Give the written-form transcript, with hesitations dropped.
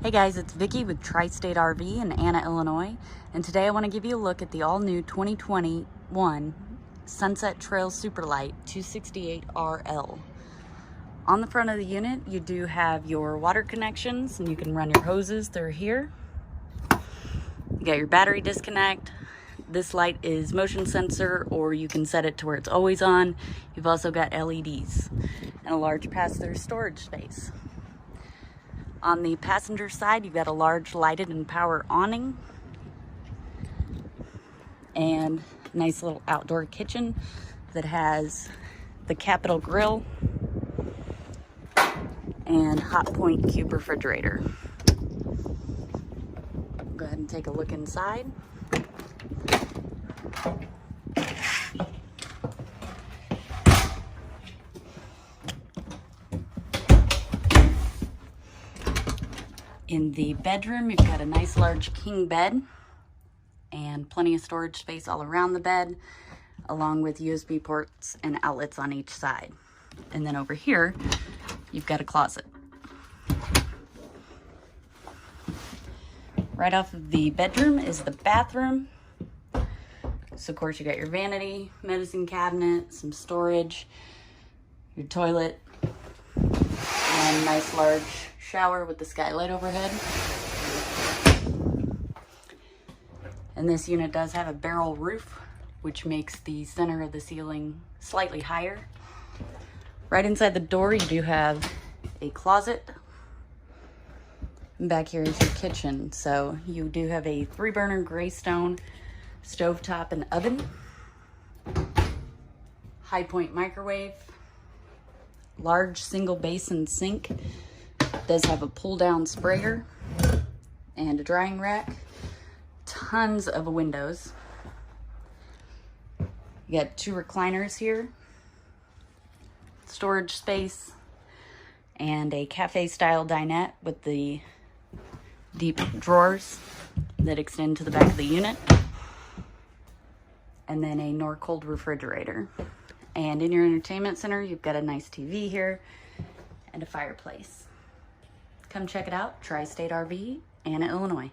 Hey guys, it's Vicki with Tri-State RV in Anna, Illinois, and today I want to give you a look at the all-new 2021 Sunset Trail Superlite 268RL. On the front of the unit, you do have your water connections, and you can run your hoses through here. You got your battery disconnect. This light is motion sensor, or you can set it to where it's always on. You've also got LEDs and a large pass-through storage space. On the passenger side, you've got a large lighted and power awning and a nice little outdoor kitchen that has the Capital Grill and Hot Point Cube refrigerator. Go ahead and take a look inside. In the bedroom, you've got a nice large king bed and plenty of storage space all around the bed, along with USB ports and outlets on each side. And then over here, you've got a closet. Right off of the bedroom is the bathroom. So of course you got your vanity, medicine cabinet, some storage, your toilet, and a nice large shower with the skylight overhead. And this unit does have a barrel roof, which makes the center of the ceiling slightly higher. Right inside the door, you do have a closet. And back here is your kitchen. So you do have a 3-burner Greystone stovetop and oven, high point microwave, large single basin sink. Does have a pull down sprayer and a drying rack, tons of windows. You got 2 recliners here, storage space, and a cafe style dinette with the deep drawers that extend to the back of the unit, and then a Norcold refrigerator. And in your entertainment center, you've got a nice TV here and a fireplace. Come check it out, Tri-State RV, Anna, Illinois.